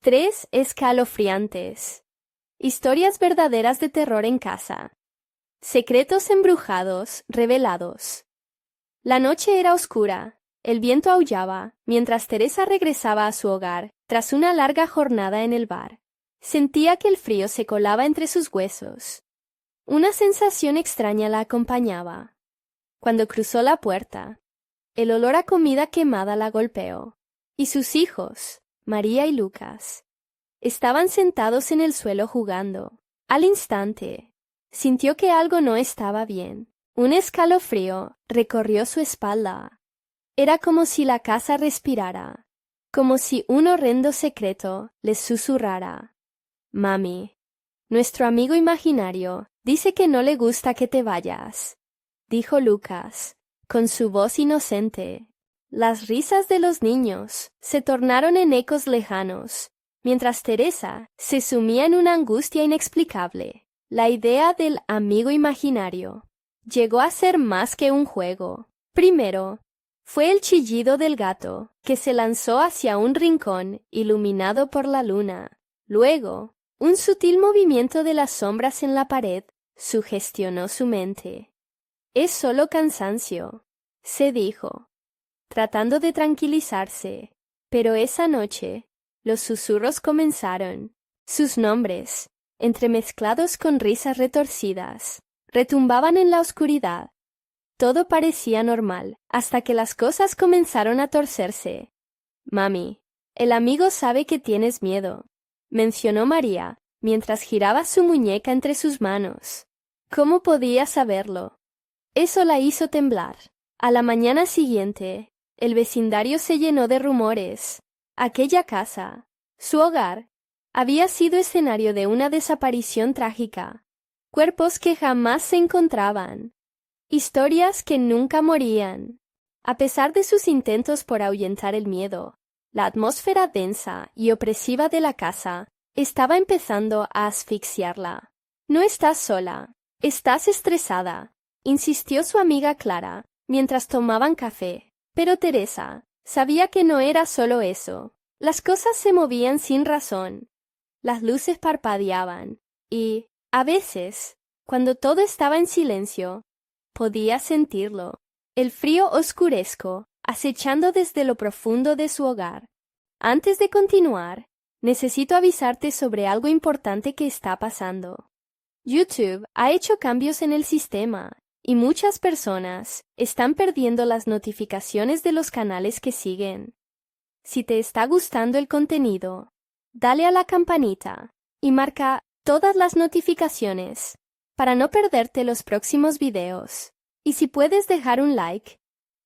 3 escalofriantes. Historias verdaderas de terror en casa. Secretos embrujados revelados. La noche era oscura. El viento aullaba mientras Teresa regresaba a su hogar tras una larga jornada en el bar. Sentía que el frío se colaba entre sus huesos. Una sensación extraña la acompañaba. Cuando cruzó la puerta, el olor a comida quemada la golpeó, y sus hijos, María y Lucas, estaban sentados en el suelo jugando. Al instante, sintió que algo no estaba bien. Un escalofrío recorrió su espalda. Era como si la casa respirara, como si un horrendo secreto les susurrara. «Mami, nuestro amigo imaginario dice que no le gusta que te vayas», dijo Lucas, con su voz inocente. Las risas de los niños se tornaron en ecos lejanos, mientras Teresa se sumía en una angustia inexplicable. La idea del amigo imaginario llegó a ser más que un juego. Primero, fue el chillido del gato, que se lanzó hacia un rincón iluminado por la luna. Luego, un sutil movimiento de las sombras en la pared sugestionó su mente. «Es solo cansancio», se dijo, tratando de tranquilizarse. Pero esa noche, los susurros comenzaron. Sus nombres, entremezclados con risas retorcidas, retumbaban en la oscuridad. Todo parecía normal, hasta que las cosas comenzaron a torcerse. «Mami, el amigo sabe que tienes miedo», mencionó María, mientras giraba su muñeca entre sus manos. ¿Cómo podía saberlo? Eso la hizo temblar. A la mañana siguiente, el vecindario se llenó de rumores. Aquella casa, su hogar, había sido escenario de una desaparición trágica. Cuerpos que jamás se encontraban. Historias que nunca morían. A pesar de sus intentos por ahuyentar el miedo, la atmósfera densa y opresiva de la casa estaba empezando a asfixiarla. «No estás sola, estás estresada», insistió su amiga Clara, mientras tomaban café. Pero Teresa sabía que no era solo eso. Las cosas se movían sin razón. Las luces parpadeaban y, a veces, cuando todo estaba en silencio, podía sentirlo, el frío oscuresco acechando desde lo profundo de su hogar. «Antes de continuar, necesito avisarte sobre algo importante que está pasando. YouTube ha hecho cambios en el sistema y muchas personas están perdiendo las notificaciones de los canales que siguen. Si te está gustando el contenido, dale a la campanita y marca todas las notificaciones para no perderte los próximos videos. Y si puedes dejar un like,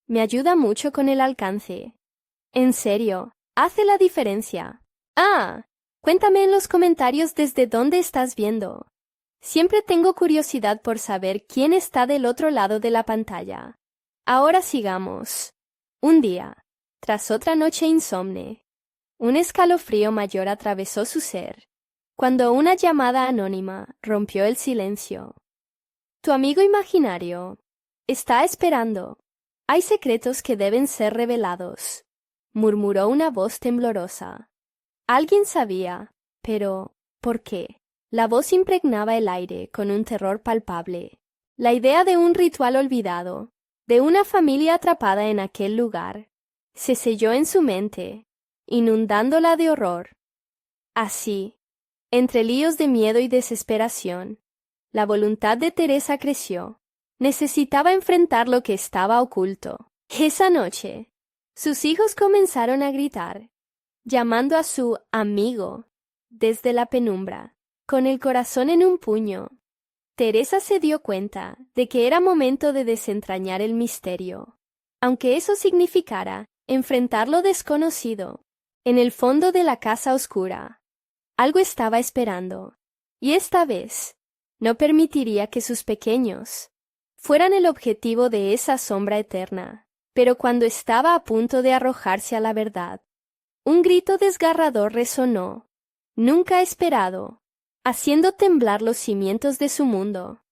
me ayuda mucho con el alcance. En serio, hace la diferencia. Cuéntame en los comentarios desde dónde estás viendo. Siempre tengo curiosidad por saber quién está del otro lado de la pantalla. Ahora sigamos. Un día, tras otra noche insomne, un escalofrío mayor atravesó su ser, cuando una llamada anónima rompió el silencio. «Tu amigo imaginario está esperando. Hay secretos que deben ser revelados», murmuró una voz temblorosa. Alguien sabía, pero ¿por qué? La voz impregnaba el aire con un terror palpable. La idea de un ritual olvidado, de una familia atrapada en aquel lugar, se selló en su mente, inundándola de horror. Así, entre líos de miedo y desesperación, la voluntad de Teresa creció. Necesitaba enfrentar lo que estaba oculto. Esa noche, sus hijos comenzaron a gritar, llamando a su amigo desde la penumbra. Con el corazón en un puño, Teresa se dio cuenta de que era momento de desentrañar el misterio, aunque eso significara enfrentar lo desconocido. En el fondo de la casa oscura, algo estaba esperando, y esta vez no permitiría que sus pequeños fueran el objetivo de esa sombra eterna. Pero cuando estaba a punto de arrojarse a la verdad, un grito desgarrador resonó, nunca esperado, haciendo temblar los cimientos de su mundo.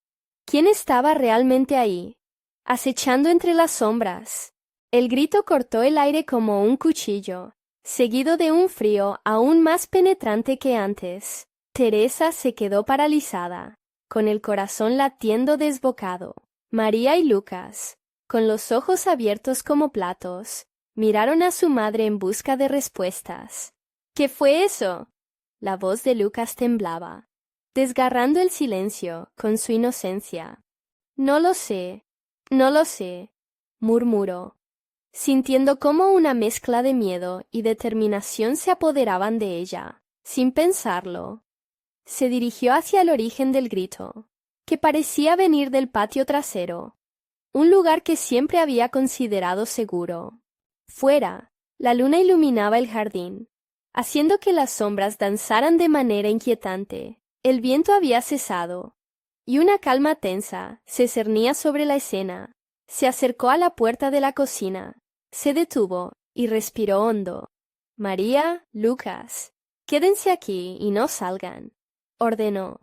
¿Quién estaba realmente ahí, acechando entre las sombras? El grito cortó el aire como un cuchillo, seguido de un frío aún más penetrante que antes. Teresa se quedó paralizada, con el corazón latiendo desbocado. María y Lucas, con los ojos abiertos como platos, miraron a su madre en busca de respuestas. ¿Qué fue eso? La voz de Lucas temblaba, desgarrando el silencio con su inocencia. No lo sé, murmuró, sintiendo cómo una mezcla de miedo y determinación se apoderaban de ella. Sin pensarlo, se dirigió hacia el origen del grito, que parecía venir del patio trasero, un lugar que siempre había considerado seguro. Fuera, la luna iluminaba el jardín, haciendo que las sombras danzaran de manera inquietante. El viento había cesado, y una calma tensa se cernía sobre la escena. Se acercó a la puerta de la cocina, se detuvo y respiró hondo. María, Lucas, quédense aquí y no salgan, ordenó,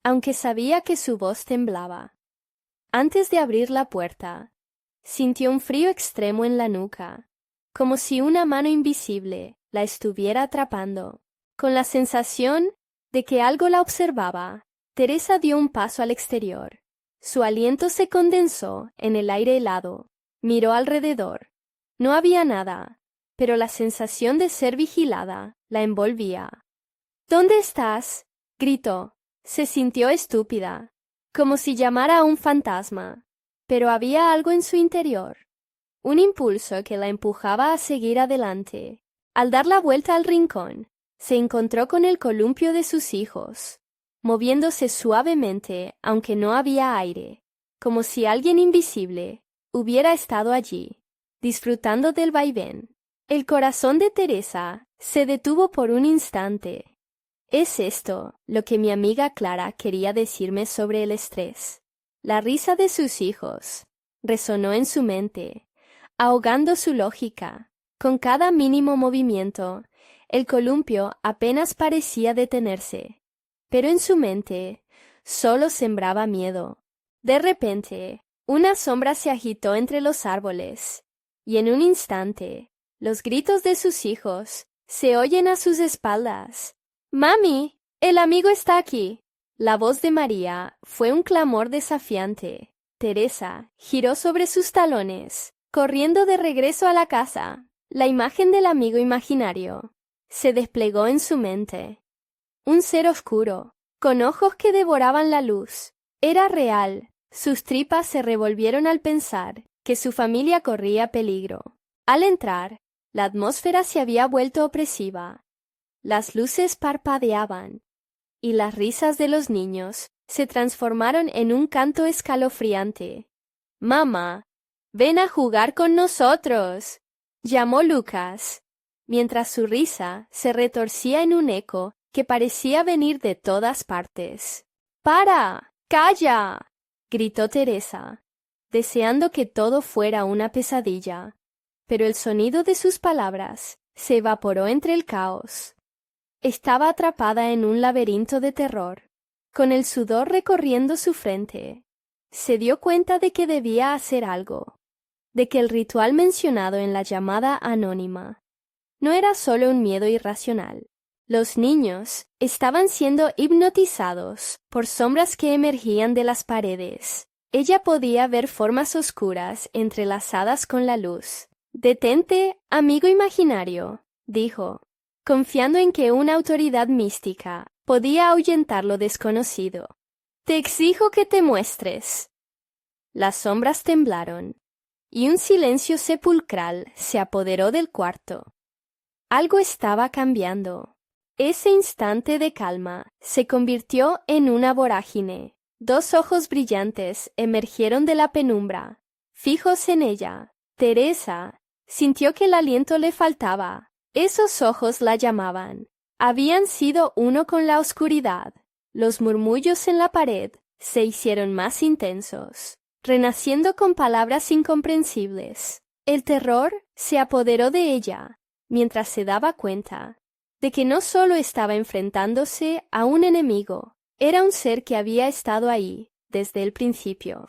aunque sabía que su voz temblaba. Antes de abrir la puerta, sintió un frío extremo en la nuca, como si una mano invisible la estuviera atrapando. Con la sensación de que algo la observaba, Teresa dio un paso al exterior. Su aliento se condensó en el aire helado. Miró alrededor. No había nada, pero la sensación de ser vigilada la envolvía. ¿Dónde estás?, gritó. Se sintió estúpida, como si llamara a un fantasma, pero había algo en su interior, un impulso que la empujaba a seguir adelante. Al dar la vuelta al rincón, se encontró con el columpio de sus hijos, moviéndose suavemente aunque no había aire, como si alguien invisible hubiera estado allí, disfrutando del vaivén. El corazón de Teresa se detuvo por un instante. ¿Es esto lo que mi amiga Clara quería decirme sobre el estrés? La risa de sus hijos resonó en su mente, ahogando su lógica. Con cada mínimo movimiento, el columpio apenas parecía detenerse, pero en su mente solo sembraba miedo. De repente, una sombra se agitó entre los árboles, y en un instante, los gritos de sus hijos se oyen a sus espaldas. «¡Mami! ¡El amigo está aquí!». La voz de María fue un clamor desafiante. Teresa giró sobre sus talones, corriendo de regreso a la casa. La imagen del amigo imaginario se desplegó en su mente. Un ser oscuro, con ojos que devoraban la luz. Era real. Sus tripas se revolvieron al pensar que su familia corría peligro. Al entrar, la atmósfera se había vuelto opresiva. Las luces parpadeaban, y las risas de los niños se transformaron en un canto escalofriante. «Mamá, ven a jugar con nosotros», llamó Lucas, mientras su risa se retorcía en un eco que parecía venir de todas partes. «¡Para! ¡Calla!», gritó Teresa, deseando que todo fuera una pesadilla, pero el sonido de sus palabras se evaporó entre el caos. Estaba atrapada en un laberinto de terror, con el sudor recorriendo su frente. Se dio cuenta de que debía hacer algo, de que el ritual mencionado en la llamada anónima no era solo un miedo irracional. Los niños estaban siendo hipnotizados por sombras que emergían de las paredes. Ella podía ver formas oscuras entrelazadas con la luz. «Detente, amigo imaginario», dijo, confiando en que una autoridad mística podía ahuyentar lo desconocido. «Te exijo que te muestres». Las sombras temblaron, y un silencio sepulcral se apoderó del cuarto. Algo estaba cambiando. Ese instante de calma se convirtió en una vorágine. Dos ojos brillantes emergieron de la penumbra, fijos en ella. Teresa sintió que el aliento le faltaba. Esos ojos la llamaban. Habían sido uno con la oscuridad. Los murmullos en la pared se hicieron más intensos, renaciendo con palabras incomprensibles. El terror se apoderó de ella, mientras se daba cuenta de que no solo estaba enfrentándose a un enemigo, era un ser que había estado ahí desde el principio.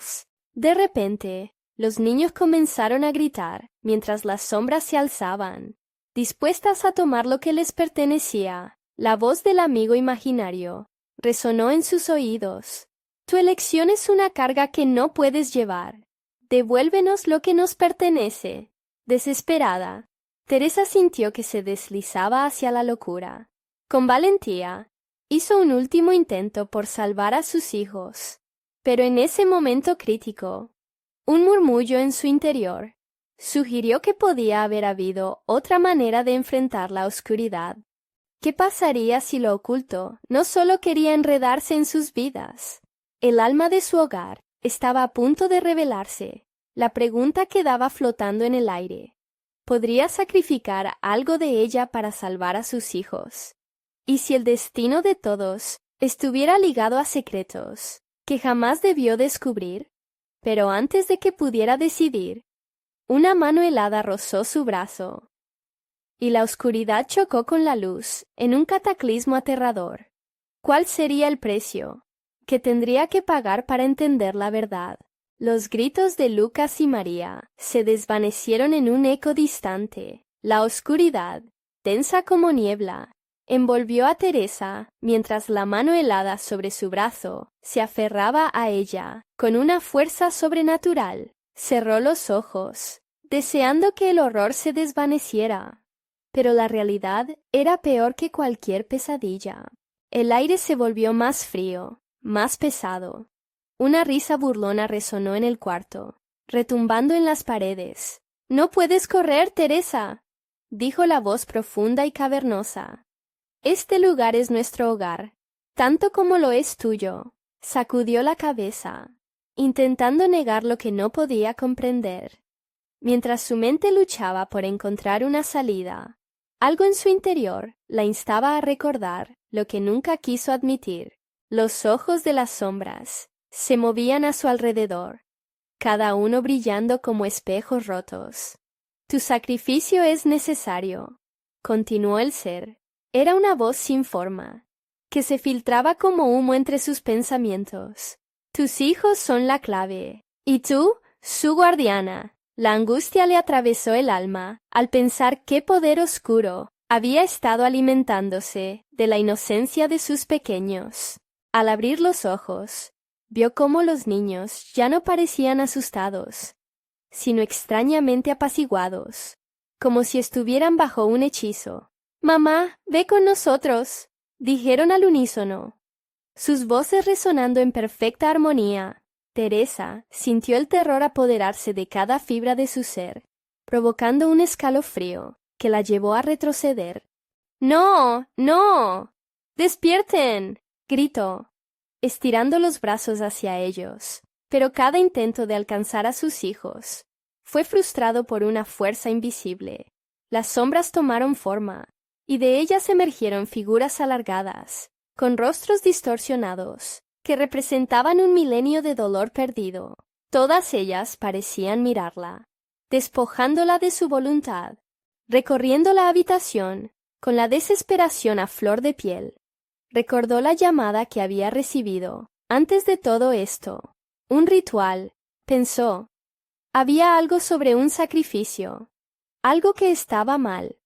De repente, los niños comenzaron a gritar mientras las sombras se alzaban. dispuestas a tomar lo que les pertenecía. La voz del amigo imaginario resonó en sus oídos. Tu elección es una carga que no puedes llevar. Devuélvenos lo que nos pertenece. Desesperada, Teresa sintió que se deslizaba hacia la locura. Con valentía, hizo un último intento por salvar a sus hijos. Pero en ese momento crítico, un murmullo en su interior sugirió que podía haber habido otra manera de enfrentar la oscuridad. ¿Qué pasaría si lo oculto no solo quería enredarse en sus vidas? El alma de su hogar estaba a punto de revelarse. La pregunta quedaba flotando en el aire. ¿Podría sacrificar algo de ella para salvar a sus hijos? ¿Y si el destino de todos estuviera ligado a secretos que jamás debió descubrir? Pero antes de que pudiera decidir, una mano helada rozó su brazo, y la oscuridad chocó con la luz en un cataclismo aterrador. ¿Cuál sería el precio que tendría que pagar para entender la verdad? Los gritos de Lucas y María se desvanecieron en un eco distante. La oscuridad, densa como niebla, envolvió a Teresa mientras la mano helada sobre su brazo se aferraba a ella con una fuerza sobrenatural. Cerró los ojos, deseando que el horror se desvaneciera. Pero la realidad era peor que cualquier pesadilla. El aire se volvió más frío, más pesado. Una risa burlona resonó en el cuarto, retumbando en las paredes. «No puedes correr, Teresa», dijo la voz profunda y cavernosa. «Este lugar es nuestro hogar, tanto como lo es tuyo». Sacudió la cabeza, intentando negar lo que no podía comprender. Mientras su mente luchaba por encontrar una salida, algo en su interior la instaba a recordar lo que nunca quiso admitir. Los ojos de las sombras se movían a su alrededor, cada uno brillando como espejos rotos. «Tu sacrificio es necesario», continuó el ser. Era una voz sin forma, que se filtraba como humo entre sus pensamientos. «Tus hijos son la clave, y tú, su guardiana». La angustia le atravesó el alma al pensar qué poder oscuro había estado alimentándose de la inocencia de sus pequeños. Al abrir los ojos, vio cómo los niños ya no parecían asustados, sino extrañamente apaciguados, como si estuvieran bajo un hechizo. «Mamá, ve con nosotros», dijeron al unísono, sus voces resonando en perfecta armonía. Teresa sintió el terror apoderarse de cada fibra de su ser, provocando un escalofrío que la llevó a retroceder. «¡No! ¡No! ¡Despierten!», gritó, estirando los brazos hacia ellos. Pero cada intento de alcanzar a sus hijos fue frustrado por una fuerza invisible. Las sombras tomaron forma, y de ellas emergieron figuras alargadas, con rostros distorsionados, que representaban un milenio de dolor perdido. Todas ellas parecían mirarla, despojándola de su voluntad, recorriendo la habitación con la desesperación a flor de piel. Recordó la llamada que había recibido. Antes de todo esto, un ritual, pensó. Había algo sobre un sacrificio, algo que estaba mal,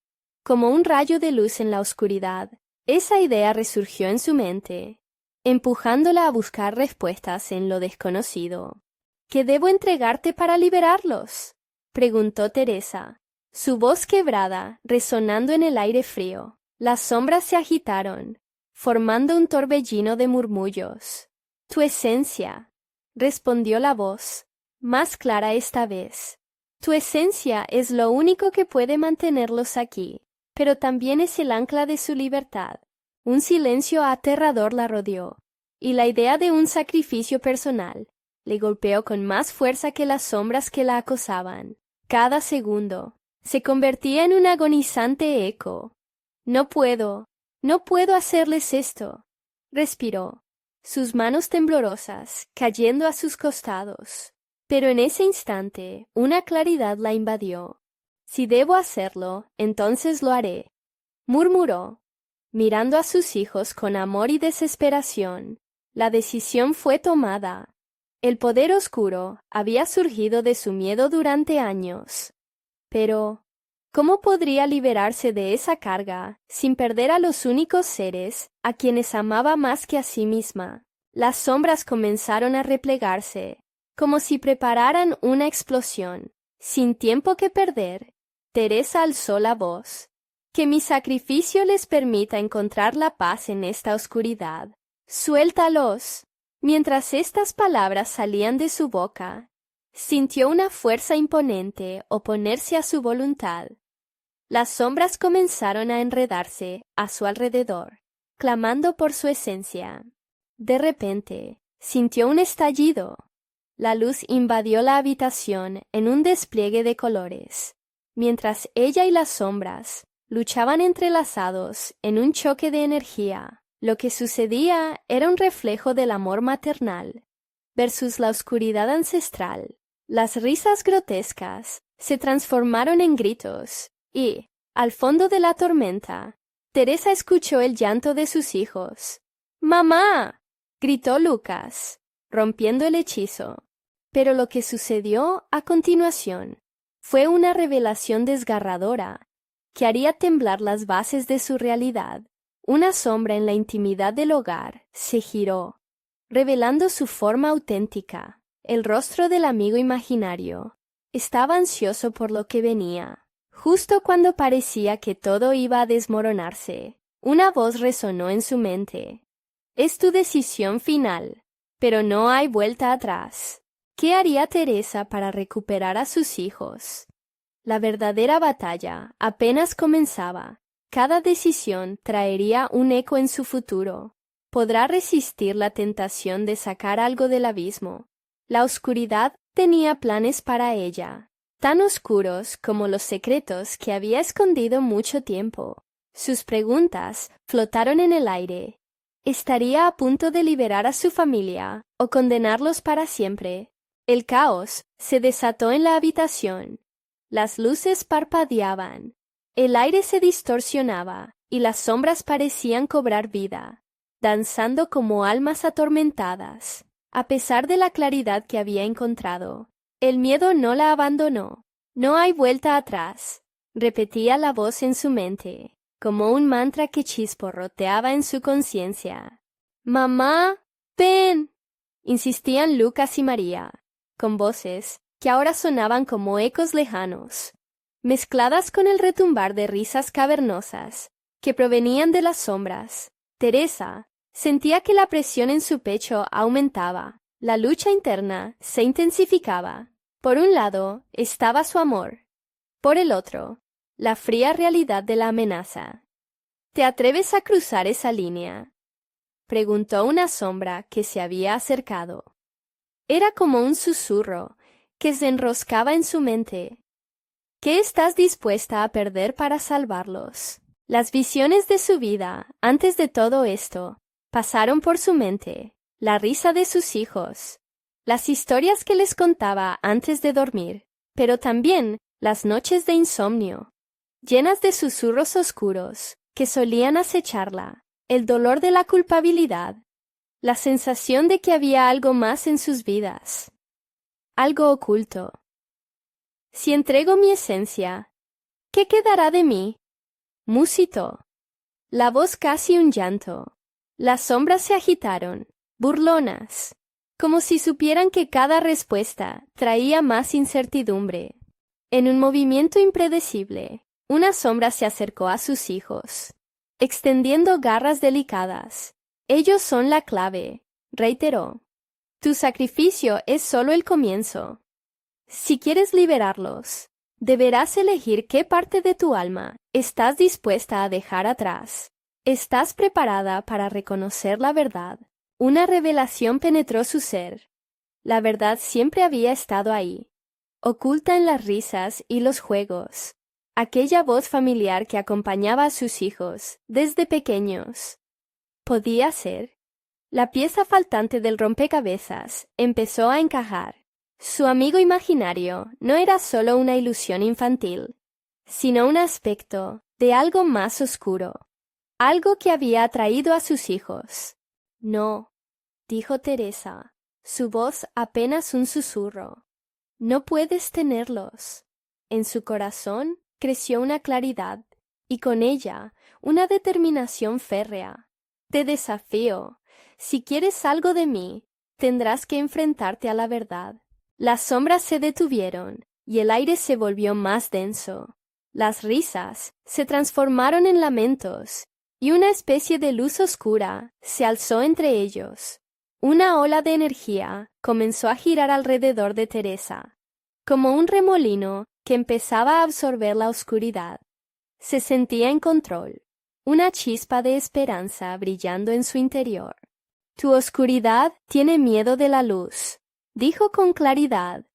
como un rayo de luz en la oscuridad. Esa idea resurgió en su mente, empujándola a buscar respuestas en lo desconocido. «¿Qué debo entregarte para liberarlos?», preguntó Teresa, su voz quebrada resonando en el aire frío. Las sombras se agitaron, formando un torbellino de murmullos. «Tu esencia», respondió la voz, más clara esta vez. «Tu esencia es lo único que puede mantenerlos aquí, pero también es el ancla de su libertad». Un silencio aterrador la rodeó, y la idea de un sacrificio personal le golpeó con más fuerza que las sombras que la acosaban. Cada segundo se convertía en un agonizante eco. «No puedo hacerles esto», respiró, sus manos temblorosas cayendo a sus costados. Pero en ese instante una claridad la invadió. «Si debo hacerlo, entonces lo haré», murmuró, mirando a sus hijos con amor y desesperación. La decisión fue tomada. El poder oscuro había surgido de su miedo durante años. Pero, ¿Cómo podría liberarse de esa carga sin perder a los únicos seres a quienes amaba más que a sí misma? Las sombras comenzaron a replegarse, como si prepararan una explosión. Sin tiempo que perder, Teresa alzó la voz. Que mi sacrificio les permita encontrar la paz en esta oscuridad. ¡Suéltalos! Mientras estas palabras salían de su boca, sintió una fuerza imponente oponerse a su voluntad. Las sombras comenzaron a enredarse a su alrededor, clamando por su esencia. De repente, sintió un estallido. La luz invadió la habitación en un despliegue de colores, mientras ella y las sombras luchaban entrelazados en un choque de energía. Lo que sucedía era un reflejo del amor maternal versus la oscuridad ancestral. Las risas grotescas se transformaron en gritos y, al fondo de la tormenta, Teresa escuchó el llanto de sus hijos. ¡Mamá!, gritó Lucas, rompiendo el hechizo. Pero lo que sucedió a continuación fue una revelación desgarradora que haría temblar las bases de su realidad. Una sombra en la intimidad del hogar se giró, revelando su forma auténtica. El rostro del amigo imaginario estaba ansioso por lo que venía. Justo cuando parecía que todo iba a desmoronarse, una voz resonó en su mente. Es tu decisión final, pero no hay vuelta atrás. ¿Qué haría Teresa para recuperar a sus hijos? La verdadera batalla apenas comenzaba. Cada decisión traería un eco en su futuro. ¿Podrá resistir la tentación de sacar algo del abismo? La oscuridad tenía planes para ella, tan oscuros como los secretos que había escondido mucho tiempo. Sus preguntas flotaron en el aire. ¿Estaría a punto de liberar a su familia o condenarlos para siempre? El caos se desató en la habitación. Las luces parpadeaban, el aire se distorsionaba y las sombras parecían cobrar vida, danzando como almas atormentadas. A pesar de la claridad que había encontrado, el miedo no la abandonó. No hay vuelta atrás, repetía la voz en su mente, como un mantra que chisporroteaba en su conciencia. «Mamá, ven», insistían Lucas y María, con voces que ahora sonaban como ecos lejanos, mezcladas con el retumbar de risas cavernosas que provenían de las sombras. Teresa sentía que la presión en su pecho aumentaba, la lucha interna se intensificaba. Por un lado estaba su amor, por el otro, la fría realidad de la amenaza. ¿Te atreves a cruzar esa línea?, preguntó una sombra que se había acercado. Era como un susurro que se enroscaba en su mente. ¿Qué estás dispuesta a perder para salvarlos? Las visiones de su vida, antes de todo esto, pasaron por su mente. La risa de sus hijos, las historias que les contaba antes de dormir, pero también las noches de insomnio, llenas de susurros oscuros que solían acecharla, el dolor de la culpabilidad, la sensación de que había algo más en sus vidas, algo oculto. Si entrego mi esencia, ¿qué quedará de mí? Musitó. La voz casi un llanto. Las sombras se agitaron, burlonas, como si supieran que cada respuesta traía más incertidumbre. En un movimiento impredecible, una sombra se acercó a sus hijos, extendiendo garras delicadas. Ellos son la clave, reiteró. Tu sacrificio es solo el comienzo. Si quieres liberarlos, deberás elegir qué parte de tu alma estás dispuesta a dejar atrás. ¿Estás preparada para reconocer la verdad? Una revelación penetró su ser. La verdad siempre había estado ahí, oculta en las risas y los juegos. Aquella voz familiar que acompañaba a sus hijos desde pequeños. Podía ser. La pieza faltante del rompecabezas empezó a encajar. Su amigo imaginario no era solo una ilusión infantil, sino un aspecto de algo más oscuro, algo que había atraído a sus hijos. No, dijo Teresa, su voz apenas un susurro. No puedes tenerlos. En su corazón creció una claridad, y con ella una determinación férrea. Te desafío. Si quieres algo de mí, tendrás que enfrentarte a la verdad. Las sombras se detuvieron, y el aire se volvió más denso. Las risas se transformaron en lamentos, y una especie de luz oscura se alzó entre ellos. Una ola de energía comenzó a girar alrededor de Teresa, como un remolino que empezaba a absorber la oscuridad. Se sentía en control, una chispa de esperanza brillando en su interior. Tu oscuridad tiene miedo de la luz, dijo con claridad.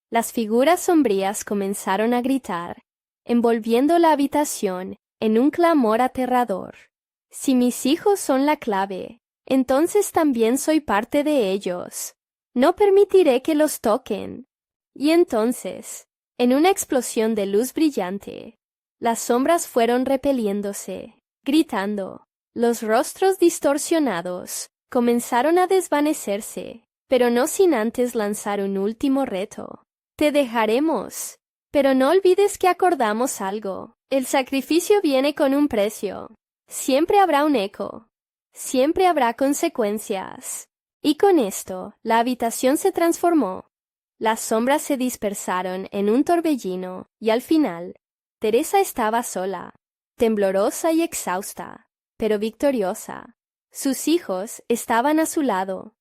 Las figuras sombrías comenzaron a gritar, envolviendo la habitación en un clamor aterrador. Si mis hijos son la clave, entonces también soy parte de ellos. No permitiré que los toquen. Y entonces, en una explosión de luz brillante, las sombras fueron repeliéndose, gritando. Los rostros distorsionados comenzaron a desvanecerse, pero no sin antes lanzar un último reto. Te dejaremos, pero no olvides que acordamos algo. El sacrificio viene con un precio. Siempre habrá un eco. Siempre habrá consecuencias. Y con esto, la habitación se transformó. Las sombras se dispersaron en un torbellino, y al final, Teresa estaba sola, temblorosa y exhausta, pero victoriosa. Sus hijos estaban a su lado,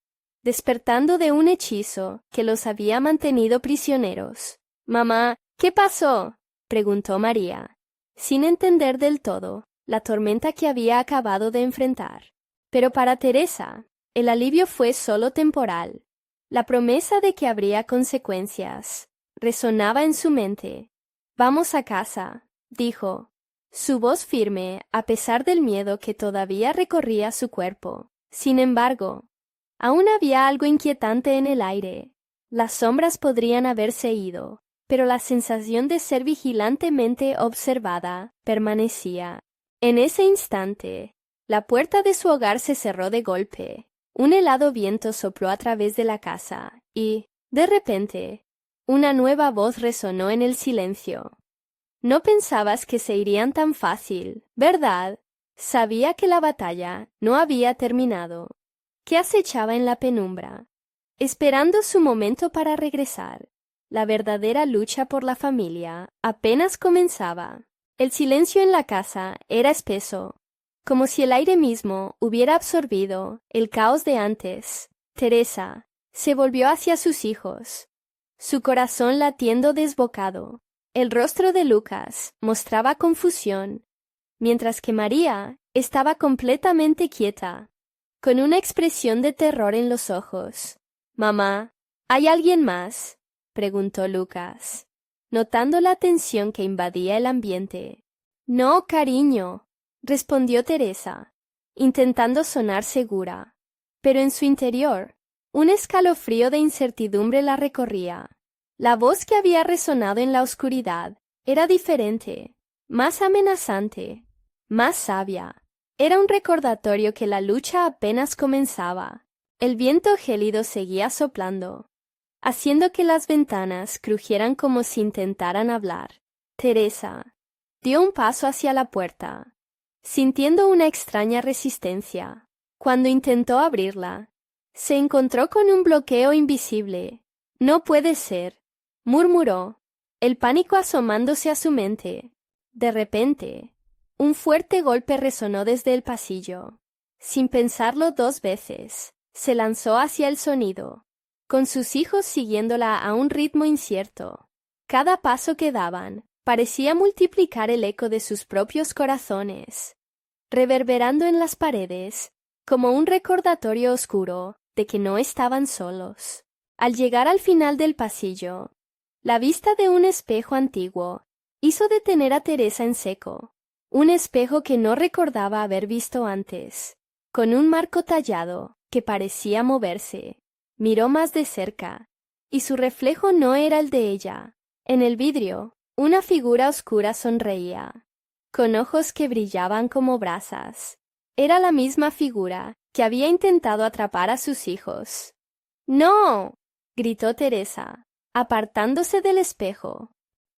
despertando de un hechizo que los había mantenido prisioneros. «Mamá, ¿qué pasó?», preguntó María, sin entender del todo la tormenta que había acabado de enfrentar. Pero para Teresa, el alivio fue solo temporal. La promesa de que habría consecuencias resonaba en su mente. «Vamos a casa», dijo, su voz firme a pesar del miedo que todavía recorría su cuerpo. Sin embargo, aún había algo inquietante en el aire. Las sombras podrían haberse ido, pero la sensación de ser vigilantemente observada permanecía. En ese instante, la puerta de su hogar se cerró de golpe. Un helado viento sopló a través de la casa y, de repente, una nueva voz resonó en el silencio. «No pensabas que se irían tan fácil, ¿verdad?» Sabía que la batalla no había terminado, que acechaba en la penumbra, esperando su momento para regresar. La verdadera lucha por la familia apenas comenzaba. El silencio en la casa era espeso, como si el aire mismo hubiera absorbido el caos de antes. Teresa se volvió hacia sus hijos, su corazón latiendo desbocado. El rostro de Lucas mostraba confusión, mientras que María estaba completamente quieta, con una expresión de terror en los ojos. «Mamá, ¿hay alguien más?», preguntó Lucas, notando la tensión que invadía el ambiente. «No, cariño», respondió Teresa, intentando sonar segura, pero en su interior, un escalofrío de incertidumbre la recorría. La voz que había resonado en la oscuridad era diferente, más amenazante, más sabia. Era un recordatorio que la lucha apenas comenzaba. El viento gélido seguía soplando, haciendo que las ventanas crujieran como si intentaran hablar. Teresa dio un paso hacia la puerta, sintiendo una extraña resistencia. Cuando intentó abrirla, se encontró con un bloqueo invisible. «No puede ser», murmuró, el pánico asomándose a su mente. De repente, un fuerte golpe resonó desde el pasillo. Sin pensarlo dos veces, se lanzó hacia el sonido, con sus hijos siguiéndola a un ritmo incierto. Cada paso que daban parecía multiplicar el eco de sus propios corazones, reverberando en las paredes como un recordatorio oscuro de que no estaban solos. Al llegar al final del pasillo, la vista de un espejo antiguo hizo detener a Teresa en seco. Un espejo que no recordaba haber visto antes, con un marco tallado que parecía moverse. Miró más de cerca, y su reflejo no era el de ella. En el vidrio, una figura oscura sonreía, con ojos que brillaban como brasas. Era la misma figura que había intentado atrapar a sus hijos. «¡No!», gritó Teresa, apartándose del espejo.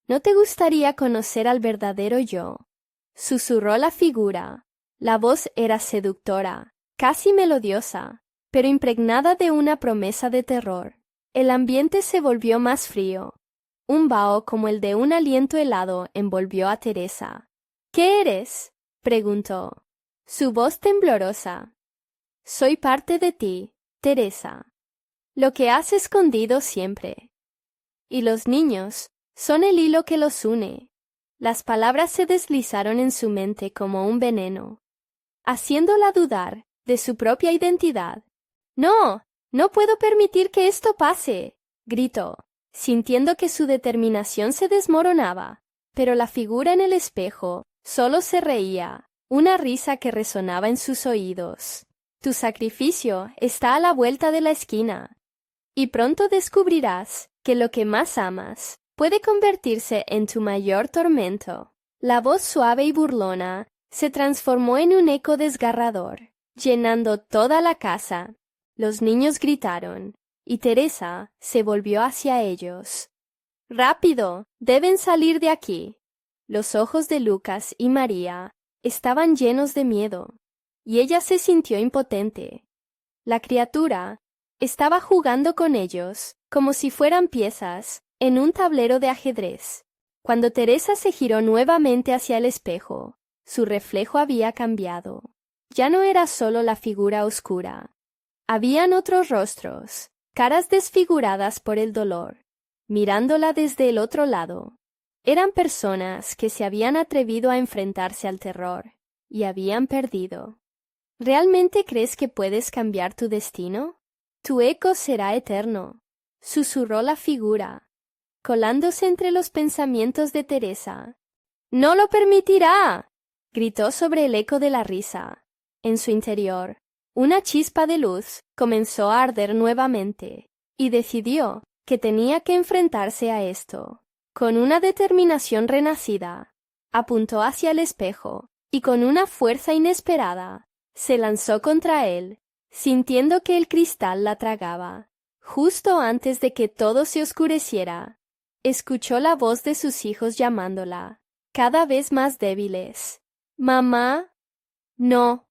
¿No te gustaría conocer al verdadero yo? Susurró la figura. La voz era seductora, casi melodiosa, pero impregnada de una promesa de terror. El ambiente se volvió más frío. Un vaho como el de un aliento helado envolvió a Teresa. ¿Qué eres?, preguntó. Su voz temblorosa. Soy parte de ti, Teresa. Lo que has escondido siempre. Y los niños son el hilo que los une. Las palabras se deslizaron en su mente como un veneno, haciéndola dudar de su propia identidad. No, no puedo permitir que esto pase, gritó, sintiendo que su determinación se desmoronaba. Pero la figura en el espejo solo se reía, una risa que resonaba en sus oídos. Tu sacrificio está a la vuelta de la esquina, y pronto descubrirás que lo que más amas puede convertirse en tu mayor tormento. La voz suave y burlona se transformó en un eco desgarrador, llenando toda la casa. Los niños gritaron, y Teresa se volvió hacia ellos. ¡Rápido! ¡Deben salir de aquí! Los ojos de Lucas y María estaban llenos de miedo, y ella se sintió impotente. La criatura estaba jugando con ellos como si fueran piezas en un tablero de ajedrez. Cuando Teresa se giró nuevamente hacia el espejo, su reflejo había cambiado. Ya no era solo la figura oscura. Habían otros rostros, caras desfiguradas por el dolor, mirándola desde el otro lado. Eran personas que se habían atrevido a enfrentarse al terror y habían perdido. ¿Realmente crees que puedes cambiar tu destino? Tu eco será eterno, susurró la figura, colándose entre los pensamientos de Teresa. ¡No lo permitirá!, gritó sobre el eco de la risa. En su interior, una chispa de luz comenzó a arder nuevamente, y decidió que tenía que enfrentarse a esto. Con una determinación renacida, apuntó hacia el espejo, y con una fuerza inesperada, se lanzó contra él, sintiendo que el cristal la tragaba. Justo antes de que todo se oscureciera, escuchó la voz de sus hijos llamándola, cada vez más débiles. «¡Mamá!». «No».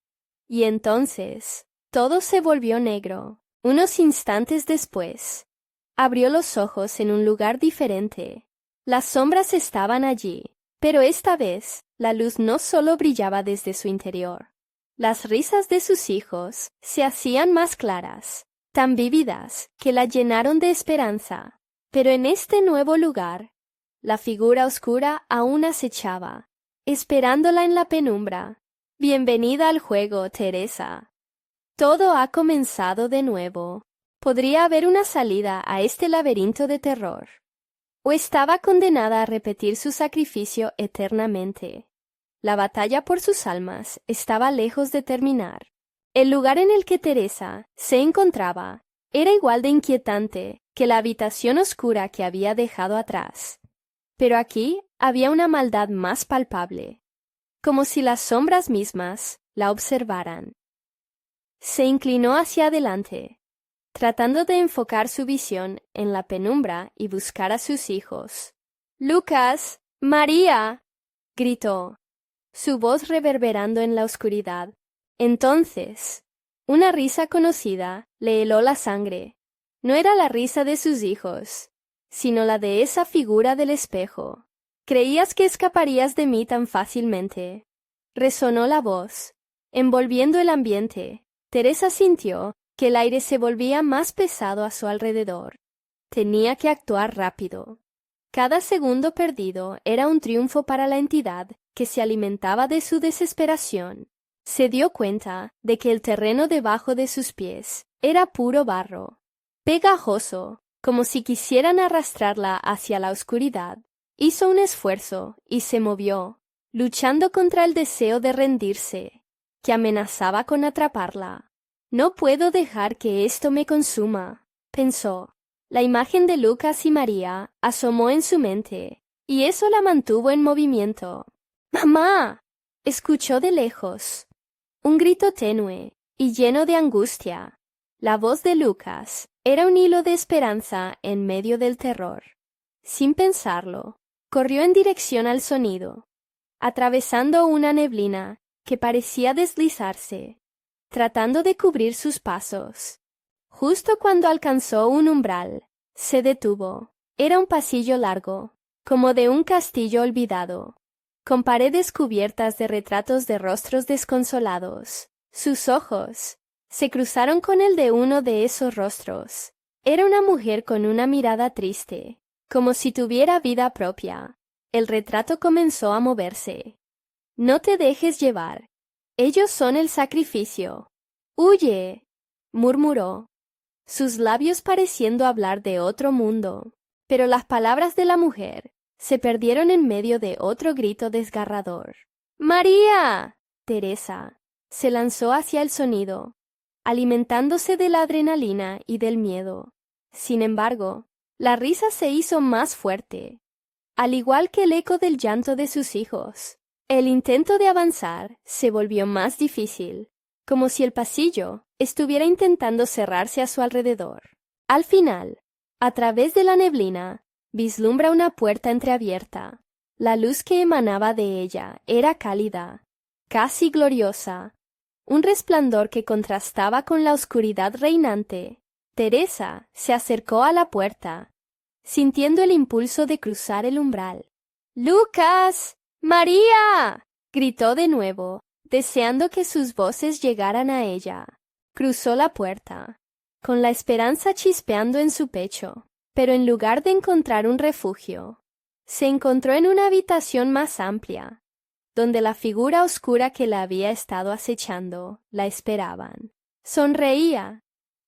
Y entonces, todo se volvió negro. Unos instantes después, abrió los ojos en un lugar diferente. Las sombras estaban allí, pero esta vez la luz no solo brillaba desde su interior. Las risas de sus hijos se hacían más claras, tan vívidas que la llenaron de esperanza. Pero en este nuevo lugar, la figura oscura aún acechaba, esperándola en la penumbra. «Bienvenida al juego, Teresa. Todo ha comenzado de nuevo. Podría haber una salida a este laberinto de terror. O estaba condenada a repetir su sacrificio eternamente. La batalla por sus almas estaba lejos de terminar. El lugar en el que Teresa se encontraba era igual de inquietante que la habitación oscura que había dejado atrás. Pero aquí había una maldad más palpable, como si las sombras mismas la observaran. Se inclinó hacia adelante, tratando de enfocar su visión en la penumbra y buscar a sus hijos. «¡Lucas! ¡María!», gritó, su voz reverberando en la oscuridad. Entonces, una risa conocida le heló la sangre. No era la risa de sus hijos, sino la de esa figura del espejo. «¿Creías que escaparías de mí tan fácilmente?», resonó la voz, envolviendo el ambiente. Teresa sintió que el aire se volvía más pesado a su alrededor. Tenía que actuar rápido. Cada segundo perdido era un triunfo para la entidad que se alimentaba de su desesperación. Se dio cuenta de que el terreno debajo de sus pies era puro barro, pegajoso, como si quisieran arrastrarla hacia la oscuridad. Hizo un esfuerzo y se movió, luchando contra el deseo de rendirse, que amenazaba con atraparla. «No puedo dejar que esto me consuma», pensó. La imagen de Lucas y María asomó en su mente, y eso la mantuvo en movimiento. «¡Mamá!», escuchó de lejos. Un grito tenue y lleno de angustia. La voz de Lucas era un hilo de esperanza en medio del terror. Sin pensarlo, Corrió en dirección al sonido, atravesando una neblina que parecía deslizarse, tratando de cubrir sus pasos. Justo cuando alcanzó un umbral, se detuvo. Era un pasillo largo, como de un castillo olvidado, con paredes cubiertas de retratos de rostros desconsolados. Sus ojos se cruzaron con el de uno de esos rostros. Era una mujer con una mirada triste, como si tuviera vida propia. El retrato comenzó a moverse. No te dejes llevar. Ellos son el sacrificio. ¡Huye!, murmuró, sus labios pareciendo hablar de otro mundo. Pero las palabras de la mujer se perdieron en medio de otro grito desgarrador. ¡María! Teresa se lanzó hacia el sonido, alimentándose de la adrenalina y del miedo. Sin embargo, la risa se hizo más fuerte, al igual que el eco del llanto de sus hijos. El intento de avanzar se volvió más difícil, como si el pasillo estuviera intentando cerrarse a su alrededor. Al final, a través de la neblina, vislumbra una puerta entreabierta. La luz que emanaba de ella era cálida, casi gloriosa, un resplandor que contrastaba con la oscuridad reinante. Teresa se acercó a la puerta, sintiendo el impulso de cruzar el umbral. ¡Lucas! ¡María!, gritó de nuevo, deseando que sus voces llegaran a ella. Cruzó la puerta, con la esperanza chispeando en su pecho, pero en lugar de encontrar un refugio, se encontró en una habitación más amplia, donde la figura oscura que la había estado acechando la esperaban. Sonreía,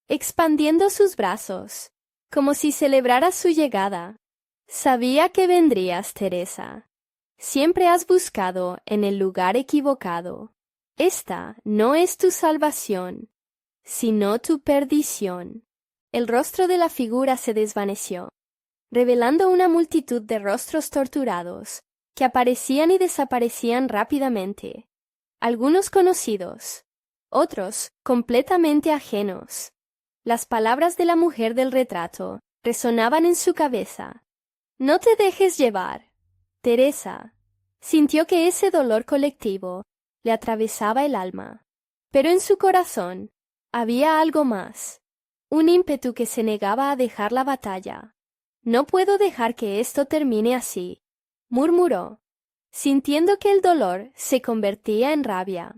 expandiendo sus brazos, como si celebrara su llegada. Sabía que vendrías, Teresa. Siempre has buscado en el lugar equivocado. Esta no es tu salvación, sino tu perdición. El rostro de la figura se desvaneció, revelando una multitud de rostros torturados, que aparecían y desaparecían rápidamente. Algunos conocidos, otros completamente ajenos. Las palabras de la mujer del retrato resonaban en su cabeza. No te dejes llevar. Teresa sintió que ese dolor colectivo le atravesaba el alma, pero en su corazón había algo más, un ímpetu que se negaba a dejar la batalla. No puedo dejar que esto termine así, murmuró, sintiendo que el dolor se convertía en rabia.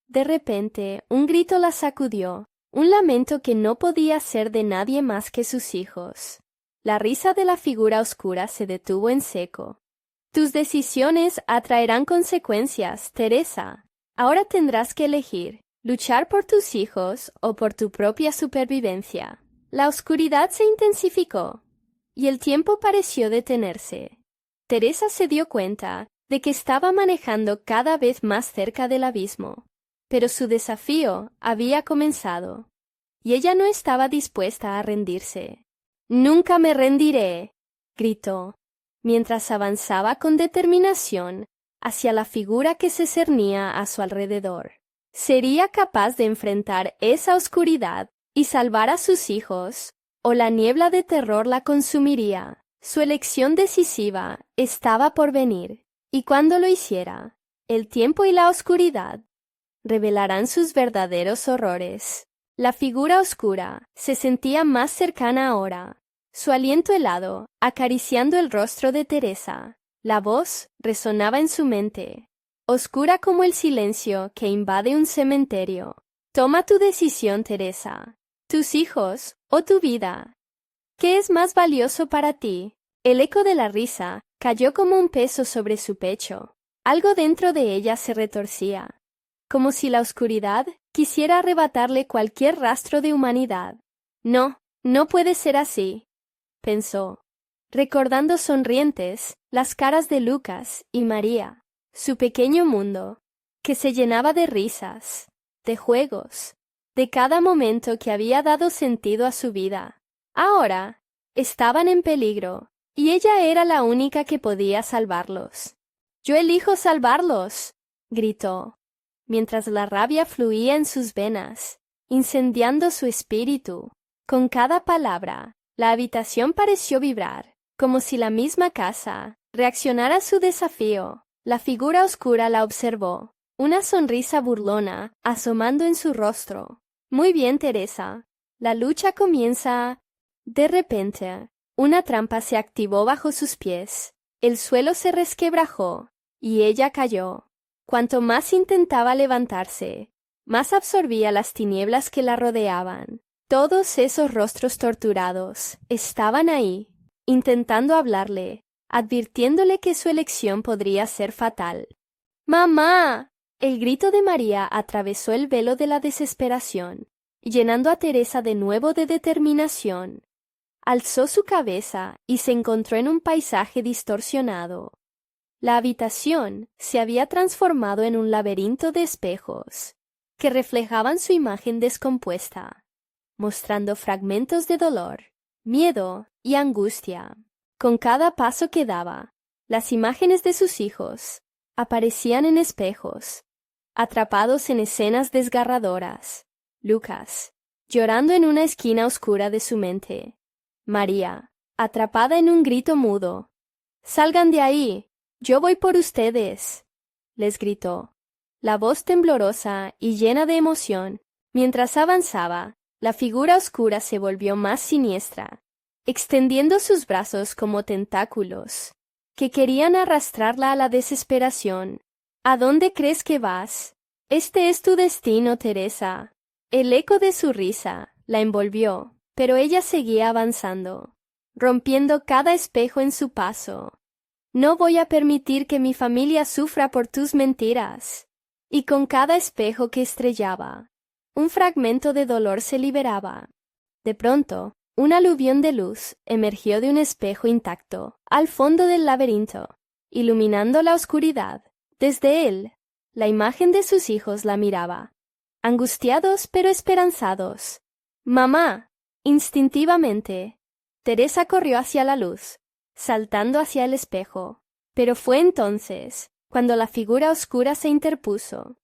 De repente, un grito la sacudió, un lamento que no podía ser de nadie más que sus hijos. La risa de la figura oscura se detuvo en seco. Tus decisiones atraerán consecuencias, Teresa. Ahora tendrás que elegir, luchar por tus hijos o por tu propia supervivencia. La oscuridad se intensificó, y el tiempo pareció detenerse. Teresa se dio cuenta de que estaba manejando cada vez más cerca del abismo, pero su desafío había comenzado, y ella no estaba dispuesta a rendirse. «Nunca me rendiré», gritó, mientras avanzaba con determinación hacia la figura que se cernía a su alrededor. ¿Sería capaz de enfrentar esa oscuridad y salvar a sus hijos, o la niebla de terror la consumiría? Su elección decisiva estaba por venir, y cuando lo hiciera, el tiempo y la oscuridad revelarán sus verdaderos horrores. La figura oscura se sentía más cercana ahora, su aliento helado acariciando el rostro de Teresa. La voz resonaba en su mente, oscura como el silencio que invade un cementerio. Toma tu decisión, Teresa. Tus hijos o tu vida. ¿Qué es más valioso para ti? El eco de la risa cayó como un peso sobre su pecho. Algo dentro de ella se retorcía, como si la oscuridad quisiera arrebatarle cualquier rastro de humanidad. No, no puede ser así, pensó, recordando sonrientes las caras de Lucas y María, su pequeño mundo, que se llenaba de risas, de juegos, de cada momento que había dado sentido a su vida. Ahora estaban en peligro, y ella era la única que podía salvarlos. «Yo elijo salvarlos», gritó, mientras la rabia fluía en sus venas, incendiando su espíritu. Con cada palabra, la habitación pareció vibrar, como si la misma casa reaccionar a su desafío. La figura oscura la observó, una sonrisa burlona asomando en su rostro. Muy bien, Teresa. La lucha comienza. De repente, una trampa se activó bajo sus pies. El suelo se resquebrajó, y ella cayó. Cuanto más intentaba levantarse, más absorbía las tinieblas que la rodeaban. Todos esos rostros torturados estaban ahí, intentando hablarle, advirtiéndole que su elección podría ser fatal. ¡Mamá! El grito de María atravesó el velo de la desesperación, llenando a Teresa de nuevo de determinación. Alzó su cabeza y se encontró en un paisaje distorsionado. La habitación se había transformado en un laberinto de espejos, que reflejaban su imagen descompuesta, mostrando fragmentos de dolor, miedo y angustia. Con cada paso que daba, las imágenes de sus hijos aparecían en espejos, atrapados en escenas desgarradoras. Lucas, llorando en una esquina oscura de su mente. María, atrapada en un grito mudo. «¡Salgan de ahí! ¡Yo voy por ustedes!», les gritó, la voz temblorosa y llena de emoción. Mientras avanzaba, la figura oscura se volvió más siniestra, extendiendo sus brazos como tentáculos, que querían arrastrarla a la desesperación. «¿A dónde crees que vas? Este es tu destino, Teresa». El eco de su risa la envolvió, pero ella seguía avanzando, rompiendo cada espejo en su paso. «No voy a permitir que mi familia sufra por tus mentiras». Y con cada espejo que estrellaba, un fragmento de dolor se liberaba. De pronto, un aluvión de luz emergió de un espejo intacto, al fondo del laberinto, iluminando la oscuridad. Desde él, la imagen de sus hijos la miraba, angustiados pero esperanzados. «¡Mamá!». Instintivamente, Teresa corrió hacia la luz, saltando hacia el espejo. Pero fue entonces cuando la figura oscura se interpuso.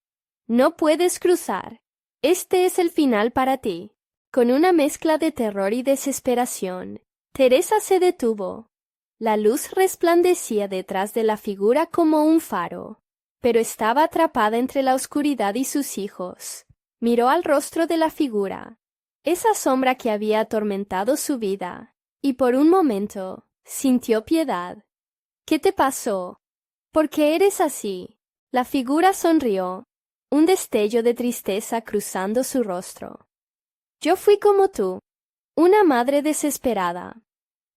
«No puedes cruzar. Este es el final para ti». Con una mezcla de terror y desesperación, Teresa se detuvo. La luz resplandecía detrás de la figura como un faro, pero estaba atrapada entre la oscuridad y sus hijos. Miró al rostro de la figura, esa sombra que había atormentado su vida, y por un momento sintió piedad. «¿Qué te pasó? ¿Por qué eres así?». La figura sonrió, un destello de tristeza cruzando su rostro. «Yo fui como tú, una madre desesperada.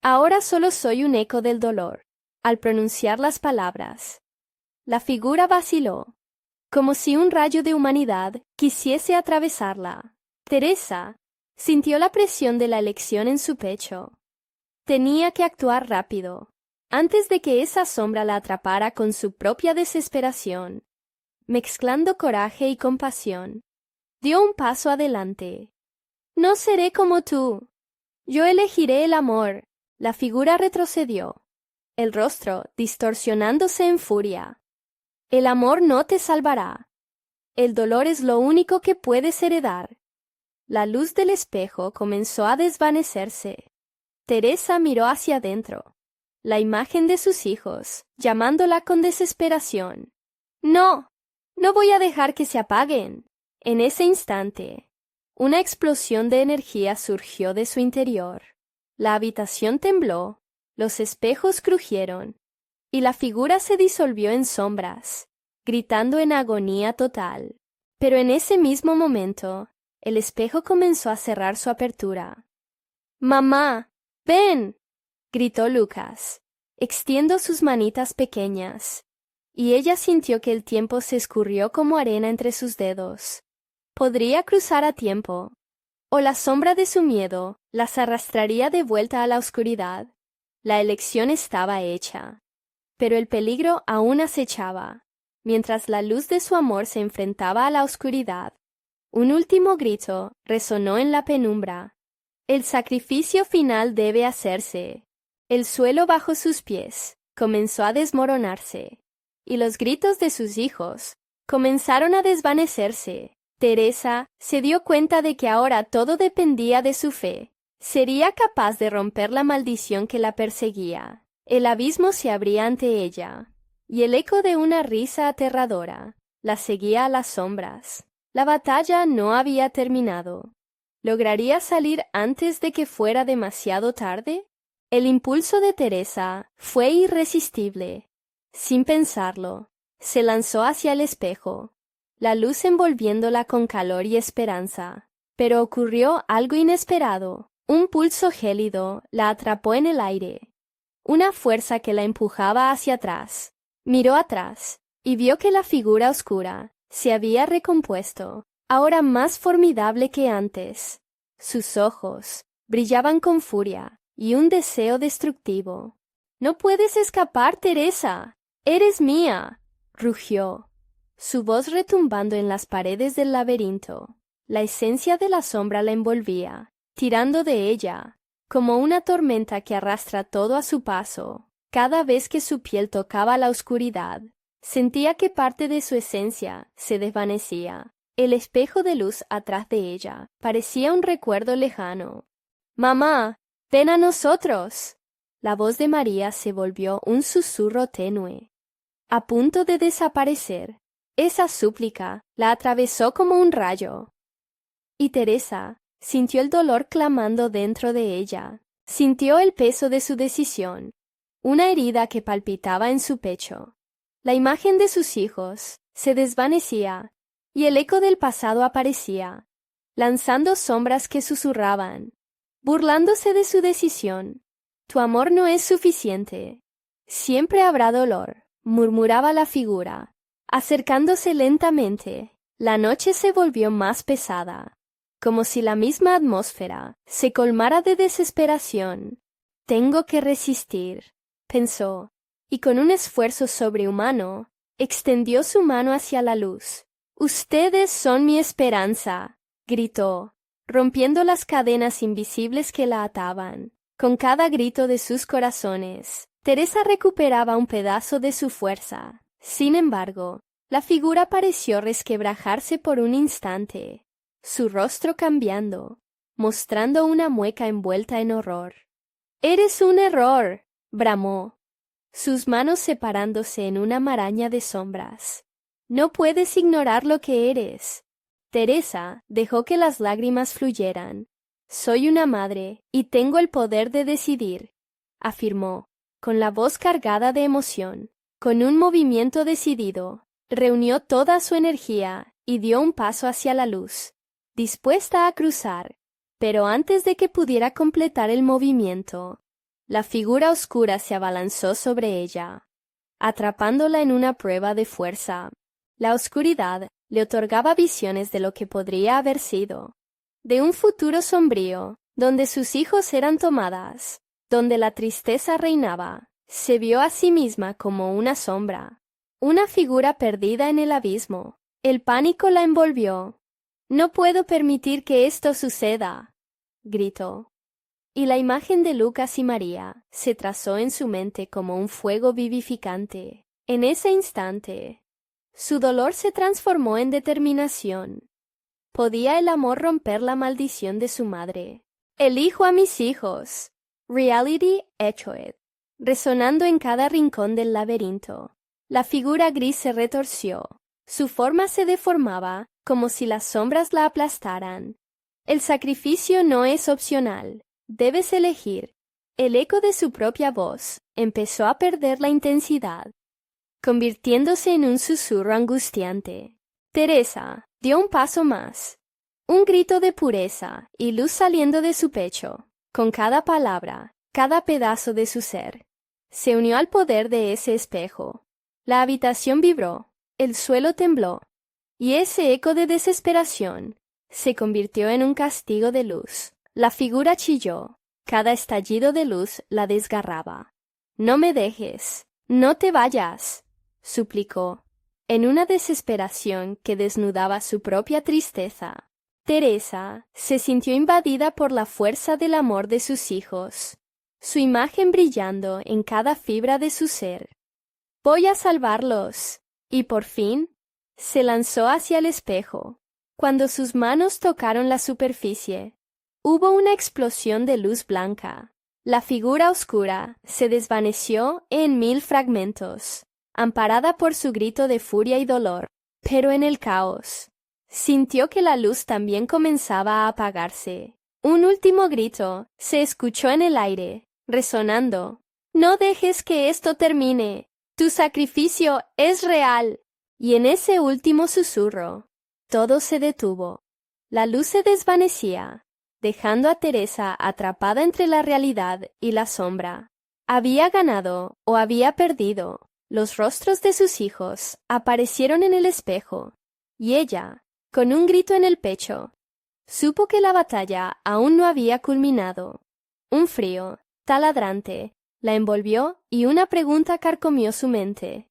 Ahora solo soy un eco del dolor». Al pronunciar las palabras, la figura vaciló, como si un rayo de humanidad quisiese atravesarla. Teresa sintió la presión de la elección en su pecho. Tenía que actuar rápido, antes de que esa sombra la atrapara con su propia desesperación. Mezclando coraje y compasión, dio un paso adelante. «No seré como tú. Yo elegiré el amor». La figura retrocedió, el rostro distorsionándose en furia. «El amor no te salvará. El dolor es lo único que puedes heredar». La luz del espejo comenzó a desvanecerse. Teresa miró hacia adentro, la imagen de sus hijos, llamándola con desesperación. «No, no voy a dejar que se apaguen». En ese instante, una explosión de energía surgió de su interior. La habitación tembló, los espejos crujieron, y la figura se disolvió en sombras, gritando en agonía total. Pero en ese mismo momento, el espejo comenzó a cerrar su apertura. «¡Mamá! ¡Ven!», gritó Lucas, extiendo sus manitas pequeñas, y ella sintió que el tiempo se escurrió como arena entre sus dedos. Podría cruzar a tiempo, o la sombra de su miedo las arrastraría de vuelta a la oscuridad. La elección estaba hecha, pero el peligro aún acechaba. Mientras la luz de su amor se enfrentaba a la oscuridad, un último grito resonó en la penumbra. «El sacrificio final debe hacerse». El suelo bajo sus pies comenzó a desmoronarse, y los gritos de sus hijos comenzaron a desvanecerse. Teresa se dio cuenta de que ahora todo dependía de su fe. Sería capaz de romper la maldición que la perseguía. El abismo se abría ante ella, y el eco de una risa aterradora la seguía a las sombras. La batalla no había terminado. ¿Lograría salir antes de que fuera demasiado tarde? El impulso de Teresa fue irresistible. Sin pensarlo, se lanzó hacia el espejo, la luz envolviéndola con calor y esperanza. Pero ocurrió algo inesperado. Un pulso gélido la atrapó en el aire, una fuerza que la empujaba hacia atrás. Miró atrás y vio que la figura oscura se había recompuesto, ahora más formidable que antes. Sus ojos brillaban con furia y un deseo destructivo. «¡No puedes escapar, Teresa! ¡Eres mía!», rugió, su voz retumbando en las paredes del laberinto. La esencia de la sombra la envolvía, tirando de ella, como una tormenta que arrastra todo a su paso. Cada vez que su piel tocaba la oscuridad, sentía que parte de su esencia se desvanecía. El espejo de luz atrás de ella parecía un recuerdo lejano. «¡Mamá, ven a nosotros!». La voz de María se volvió un susurro tenue, a punto de desaparecer. Esa súplica la atravesó como un rayo. Y Teresa sintió el dolor clamando dentro de ella. Sintió el peso de su decisión, una herida que palpitaba en su pecho. La imagen de sus hijos se desvanecía y el eco del pasado aparecía, lanzando sombras que susurraban, burlándose de su decisión. «Tu amor no es suficiente. Siempre habrá dolor», murmuraba la figura, acercándose lentamente. La noche se volvió más pesada, como si la misma atmósfera se colmara de desesperación. «Tengo que resistir», pensó, y con un esfuerzo sobrehumano, extendió su mano hacia la luz. «Ustedes son mi esperanza», gritó, rompiendo las cadenas invisibles que la ataban. Con cada grito de sus corazones, Teresa recuperaba un pedazo de su fuerza. Sin embargo, la figura pareció resquebrajarse por un instante, su rostro cambiando, mostrando una mueca envuelta en horror. «¡Eres un error!», bramó, sus manos separándose en una maraña de sombras. «No puedes ignorar lo que eres». Teresa dejó que las lágrimas fluyeran. «Soy una madre y tengo el poder de decidir», afirmó, con la voz cargada de emoción. Con un movimiento decidido, reunió toda su energía y dio un paso hacia la luz, dispuesta a cruzar. Pero antes de que pudiera completar el movimiento, la figura oscura se abalanzó sobre ella, atrapándola en una prueba de fuerza. La oscuridad le otorgaba visiones de lo que podría haber sido, de un futuro sombrío, donde sus hijos eran tomadas, donde la tristeza reinaba. Se vio a sí misma como una sombra, una figura perdida en el abismo. El pánico la envolvió. «No puedo permitir que esto suceda», gritó. Y la imagen de Lucas y María se trazó en su mente como un fuego vivificante. En ese instante, su dolor se transformó en determinación. ¿Podía el amor romper la maldición de su madre? «Elijo a mis hijos». Reality Echoed, resonando en cada rincón del laberinto. La figura gris se retorció. Su forma se deformaba, como si las sombras la aplastaran. «El sacrificio no es opcional. Debes elegir». El eco de su propia voz empezó a perder la intensidad, convirtiéndose en un susurro angustiante. Teresa dio un paso más, un grito de pureza y luz saliendo de su pecho. Con cada palabra, cada pedazo de su ser, se unió al poder de ese espejo. La habitación vibró, el suelo tembló, y ese eco de desesperación se convirtió en un castigo de luz. La figura chilló, cada estallido de luz la desgarraba. «No me dejes, no te vayas», suplicó, en una desesperación que desnudaba su propia tristeza. Teresa se sintió invadida por la fuerza del amor de sus hijos, su imagen brillando en cada fibra de su ser. «Voy a salvarlos». Y por fin, se lanzó hacia el espejo. Cuando sus manos tocaron la superficie, hubo una explosión de luz blanca. La figura oscura se desvaneció en 1000 fragmentos, amparada por su grito de furia y dolor, pero en el caos. Sintió que la luz también comenzaba a apagarse. Un último grito se escuchó en el aire, resonando. «No dejes que esto termine. Tu sacrificio es real». Y en ese último susurro, todo se detuvo. La luz se desvanecía, dejando a Teresa atrapada entre la realidad y la sombra. Había ganado o había perdido. Los rostros de sus hijos aparecieron en el espejo, y ella, con un grito en el pecho, supo que la batalla aún no había culminado. Un frío, taladrante, la envolvió y una pregunta carcomió su mente.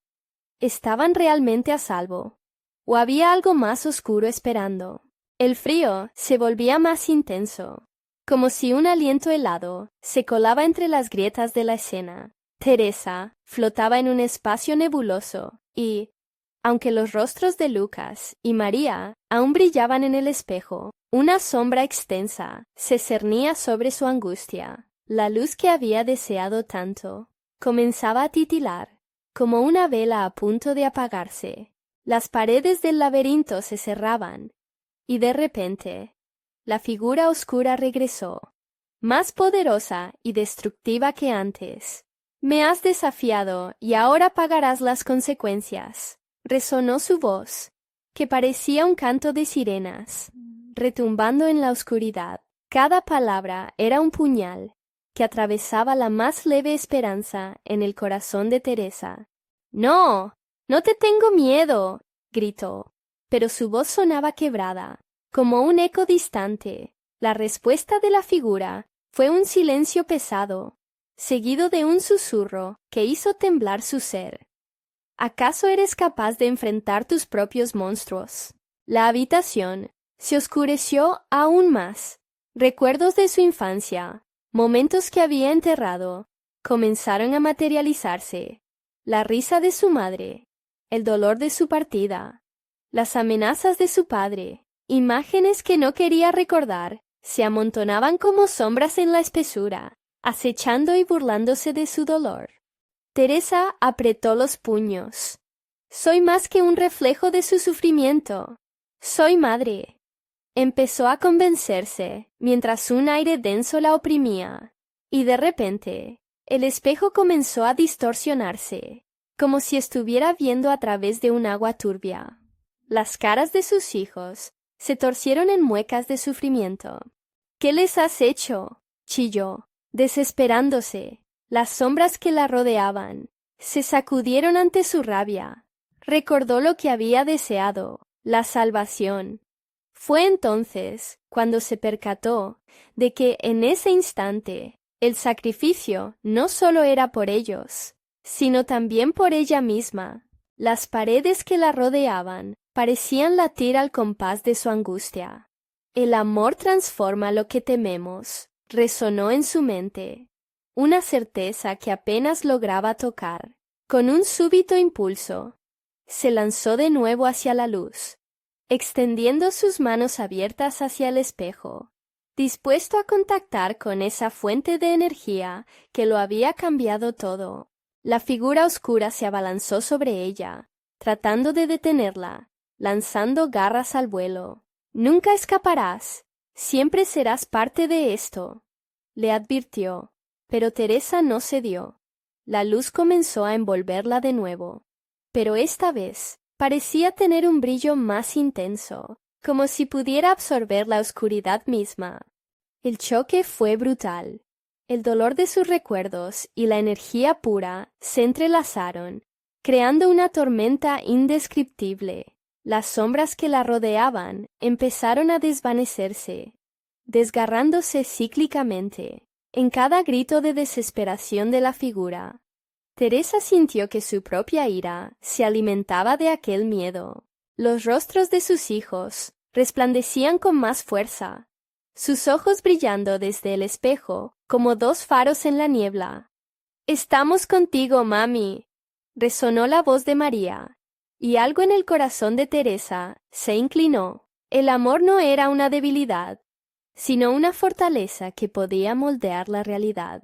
¿Estaban realmente a salvo? ¿O había algo más oscuro esperando? El frío se volvía más intenso, como si un aliento helado se colaba entre las grietas de la escena. Teresa flotaba en un espacio nebuloso y, aunque los rostros de Lucas y María aún brillaban en el espejo, una sombra extensa se cernía sobre su angustia. La luz que había deseado tanto comenzaba a titilar, como una vela a punto de apagarse. Las paredes del laberinto se cerraban, y de repente, la figura oscura regresó, más poderosa y destructiva que antes. «Me has desafiado y ahora pagarás las consecuencias», resonó su voz, que parecía un canto de sirenas, retumbando en la oscuridad. Cada palabra era un puñal que atravesaba la más leve esperanza en el corazón de Teresa. «No, no te tengo miedo», gritó, pero su voz sonaba quebrada, como un eco distante. La respuesta de la figura fue un silencio pesado, seguido de un susurro que hizo temblar su ser. ¿Acaso eres capaz de enfrentar tus propios monstruos? La habitación se oscureció aún más. Recuerdos de su infancia, momentos que había enterrado, comenzaron a materializarse. La risa de su madre, el dolor de su partida, las amenazas de su padre, imágenes que no quería recordar, se amontonaban como sombras en la espesura, acechando y burlándose de su dolor. Teresa apretó los puños. «Soy más que un reflejo de su sufrimiento. Soy madre». Empezó a convencerse, mientras un aire denso la oprimía, y de repente, el espejo comenzó a distorsionarse, como si estuviera viendo a través de un agua turbia. Las caras de sus hijos se torcieron en muecas de sufrimiento. «¿Qué les has hecho?», chilló, desesperándose. Las sombras que la rodeaban se sacudieron ante su rabia. Recordó lo que había deseado, la salvación. Fue entonces cuando se percató de que en ese instante el sacrificio no solo era por ellos, sino también por ella misma. Las paredes que la rodeaban parecían latir al compás de su angustia. «El amor transforma lo que tememos», resonó en su mente, una certeza que apenas lograba tocar. Con un súbito impulso, se lanzó de nuevo hacia la luz, extendiendo sus manos abiertas hacia el espejo, dispuesto a contactar con esa fuente de energía que lo había cambiado todo. La figura oscura se abalanzó sobre ella, tratando de detenerla, lanzando garras al vuelo. «Nunca escaparás, siempre serás parte de esto», le advirtió, pero Teresa no cedió. La luz comenzó a envolverla de nuevo, pero esta vez parecía tener un brillo más intenso, como si pudiera absorber la oscuridad misma. El choque fue brutal. El dolor de sus recuerdos y la energía pura se entrelazaron, creando una tormenta indescriptible. Las sombras que la rodeaban empezaron a desvanecerse, desgarrándose cíclicamente. En cada grito de desesperación de la figura, Teresa sintió que su propia ira se alimentaba de aquel miedo. Los rostros de sus hijos resplandecían con más fuerza, sus ojos brillando desde el espejo como dos faros en la niebla. «Estamos contigo, mami», resonó la voz de María, y algo en el corazón de Teresa se inclinó. El amor no era una debilidad, sino una fortaleza que podía moldear la realidad.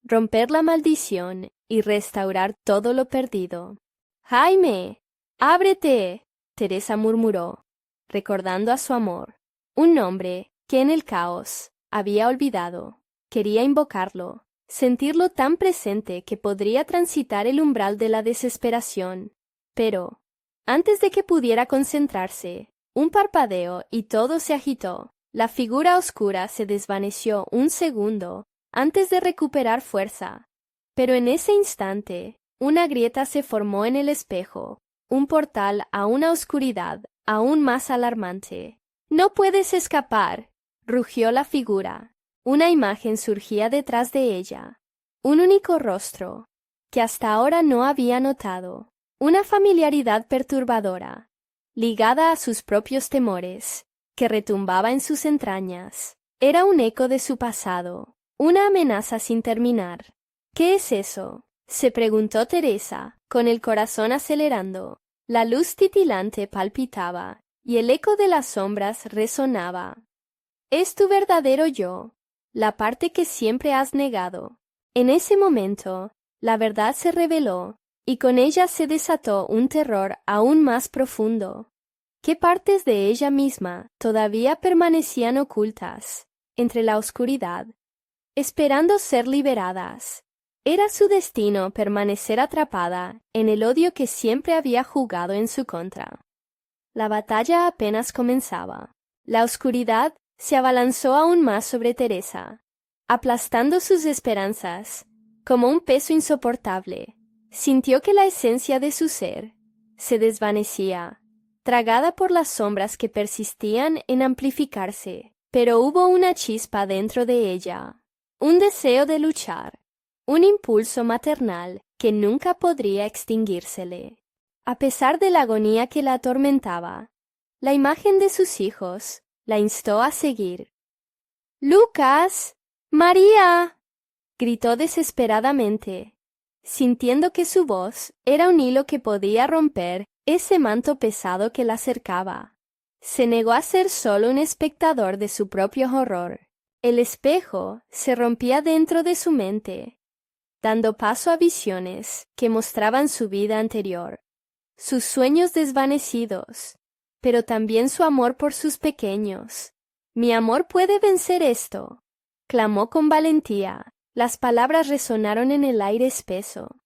romper la maldición y restaurar todo lo perdido. «Jaime, ábrete», Teresa murmuró, recordando a su amor, un nombre que en el caos había olvidado. Quería invocarlo, sentirlo tan presente que podría transitar el umbral de la desesperación. Pero, antes de que pudiera concentrarse, un parpadeo y todo se agitó. La figura oscura se desvaneció un segundo antes de recuperar fuerza. Pero en ese instante, una grieta se formó en el espejo, un portal a una oscuridad aún más alarmante. «No puedes escapar», rugió la figura. Una imagen surgía detrás de ella, un único rostro, que hasta ahora no había notado, una familiaridad perturbadora, ligada a sus propios temores, que retumbaba en sus entrañas. Era un eco de su pasado, una amenaza sin terminar. «¿Qué es eso?», se preguntó Teresa, con el corazón acelerando. La luz titilante palpitaba, y el eco de las sombras resonaba. «Es tu verdadero yo, la parte que siempre has negado». En ese momento, la verdad se reveló, y con ella se desató un terror aún más profundo. ¿Qué partes de ella misma todavía permanecían ocultas, entre la oscuridad, esperando ser liberadas? Era su destino permanecer atrapada en el odio que siempre había jugado en su contra. La batalla apenas comenzaba. La oscuridad se abalanzó aún más sobre Teresa, aplastando sus esperanzas como un peso insoportable. Sintió que la esencia de su ser se desvanecía, tragada por las sombras que persistían en amplificarse. Pero hubo una chispa dentro de ella, un deseo de luchar, un impulso maternal que nunca podría extinguírsele. A pesar de la agonía que la atormentaba, la imagen de sus hijos la instó a seguir. «¡Lucas! ¡María!», gritó desesperadamente, sintiendo que su voz era un hilo que podía romper ese manto pesado que la cercaba. Se negó a ser solo un espectador de su propio horror. El espejo se rompía dentro de su mente, dando paso a visiones que mostraban su vida anterior, sus sueños desvanecidos, pero también su amor por sus pequeños. «Mi amor puede vencer esto», clamó con valentía. Las palabras resonaron en el aire espeso,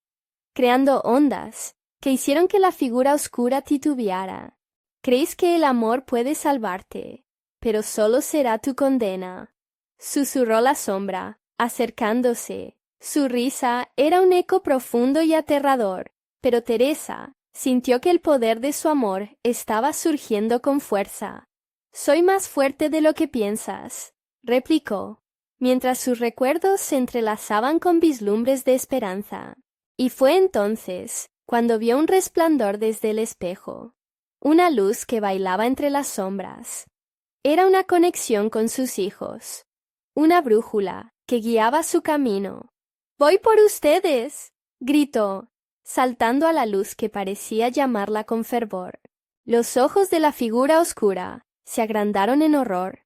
creando ondas que hicieron que la figura oscura titubeara. «Crees que el amor puede salvarte, pero solo será tu condena», susurró la sombra, acercándose. Su risa era un eco profundo y aterrador, pero Teresa sintió que el poder de su amor estaba surgiendo con fuerza. «Soy más fuerte de lo que piensas», replicó, mientras sus recuerdos se entrelazaban con vislumbres de esperanza. Y fue entonces cuando vio un resplandor desde el espejo, una luz que bailaba entre las sombras. Era una conexión con sus hijos, una brújula que guiaba su camino. «¡Voy por ustedes!», gritó, saltando a la luz que parecía llamarla con fervor. Los ojos de la figura oscura se agrandaron en horror.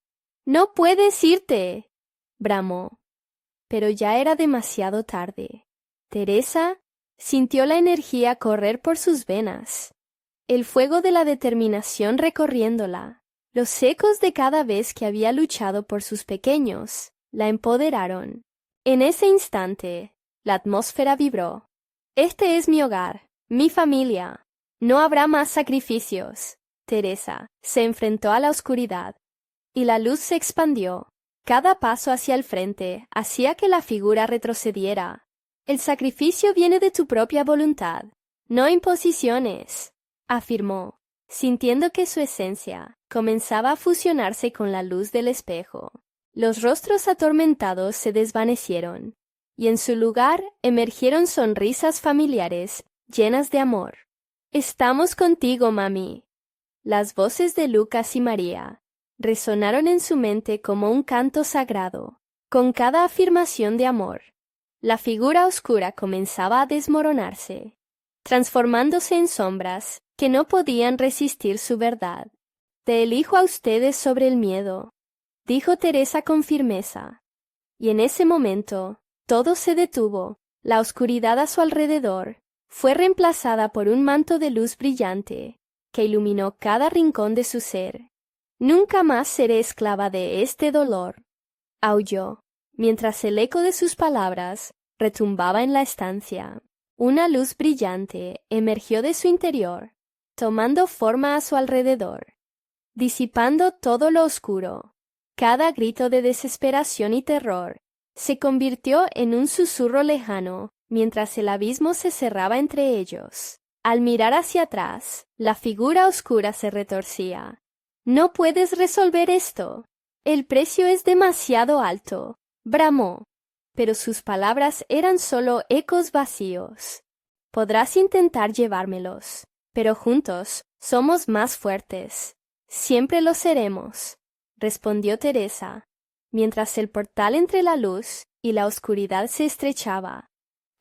«¡No puedes irte!», bramó. Pero ya era demasiado tarde. Teresa sintió la energía correr por sus venas, el fuego de la determinación recorriéndola. Los ecos de cada vez que había luchado por sus pequeños la empoderaron. En ese instante, la atmósfera vibró. «Este es mi hogar, mi familia. No habrá más sacrificios». Teresa se enfrentó a la oscuridad, y la luz se expandió. Cada paso hacia el frente hacía que la figura retrocediera. «El sacrificio viene de tu propia voluntad, no imposiciones», afirmó, sintiendo que su esencia comenzaba a fusionarse con la luz del espejo. Los rostros atormentados se desvanecieron, y en su lugar emergieron sonrisas familiares llenas de amor. «Estamos contigo, mami». Las voces de Lucas y María resonaron en su mente como un canto sagrado. Con cada afirmación de amor, la figura oscura comenzaba a desmoronarse, transformándose en sombras que no podían resistir su verdad. «Te elijo a ustedes sobre el miedo», dijo Teresa con firmeza, y en ese momento Todo se detuvo. La oscuridad a su alrededor fue reemplazada por un manto de luz brillante que iluminó cada rincón de su ser. Nunca más seré esclava de este dolor, aulló, mientras el eco de sus palabras retumbaba en la estancia. Una luz brillante emergió de su interior, tomando forma a su alrededor, disipando todo lo oscuro. Cada grito de desesperación y terror se convirtió en un susurro lejano mientras el abismo se cerraba entre ellos. Al mirar hacia atrás, la figura oscura se retorcía. «No puedes resolver esto. El precio es demasiado alto», bramó. Pero sus palabras eran solo ecos vacíos. «Podrás intentar llevármelos, pero juntos somos más fuertes. Siempre lo seremos», respondió Teresa, mientras el portal entre la luz y la oscuridad se estrechaba,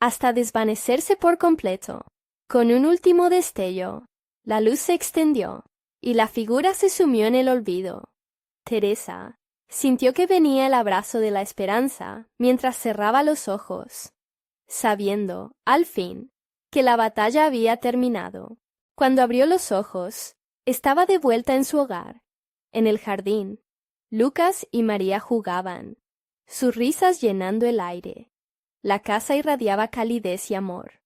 hasta desvanecerse por completo. Con un último destello, la luz se extendió y la figura se sumió en el olvido. Teresa sintió que venía el abrazo de la esperanza mientras cerraba los ojos, sabiendo, al fin, que la batalla había terminado. Cuando abrió los ojos, estaba de vuelta en su hogar. En el jardín, Lucas y María jugaban, sus risas llenando el aire. La casa irradiaba calidez y amor.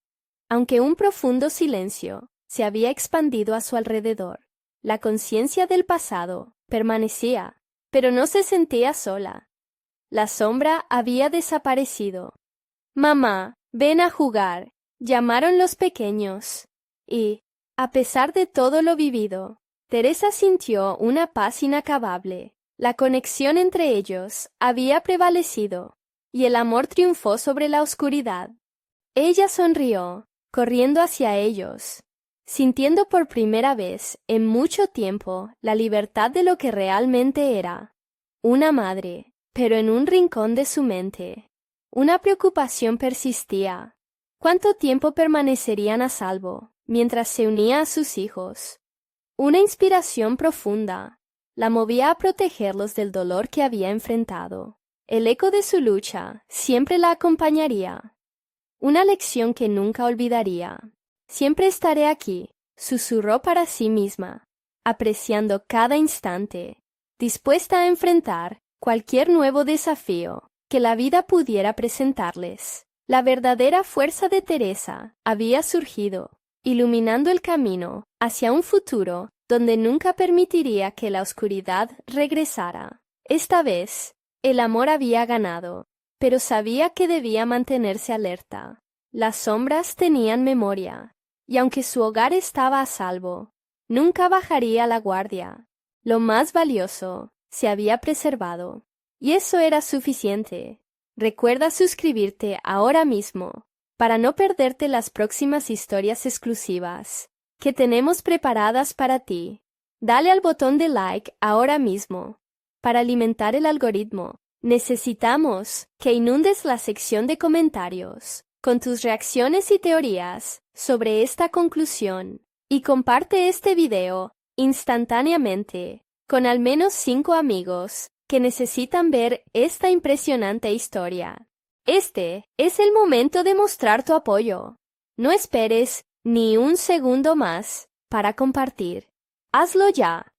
Aunque un profundo silencio se había expandido a su alrededor, la conciencia del pasado permanecía, pero no se sentía sola. La sombra había desaparecido. «Mamá, ven a jugar», llamaron los pequeños. Y, a pesar de todo lo vivido, Teresa sintió una paz inacabable. La conexión entre ellos había prevalecido, y el amor triunfó sobre la oscuridad. Ella sonrió, corriendo hacia ellos, sintiendo por primera vez en mucho tiempo la libertad de lo que realmente era. Una madre, pero en un rincón de su mente. Una preocupación persistía. ¿Cuánto tiempo permanecerían a salvo mientras se unía a sus hijos? Una inspiración profunda la movía a protegerlos del dolor que había enfrentado. El eco de su lucha siempre la acompañaría. Una lección que nunca olvidaría. «Siempre estaré aquí», susurró para sí misma, apreciando cada instante, dispuesta a enfrentar cualquier nuevo desafío que la vida pudiera presentarles. La verdadera fuerza de Teresa había surgido, iluminando el camino hacia un futuro donde nunca permitiría que la oscuridad regresara. Esta vez, el amor había ganado, pero sabía que debía mantenerse alerta. Las sombras tenían memoria, y aunque su hogar estaba a salvo, nunca bajaría la guardia. Lo más valioso se había preservado, y eso era suficiente. Recuerda suscribirte ahora mismo para no perderte las próximas historias exclusivas que tenemos preparadas para ti. Dale al botón de like ahora mismo para alimentar el algoritmo. Necesitamos que inundes la sección de comentarios con tus reacciones y teorías sobre esta conclusión y comparte este video instantáneamente con al menos 5 amigos que necesitan ver esta impresionante historia. Este es el momento de mostrar tu apoyo. No esperes ni un segundo más para compartir. Hazlo ya.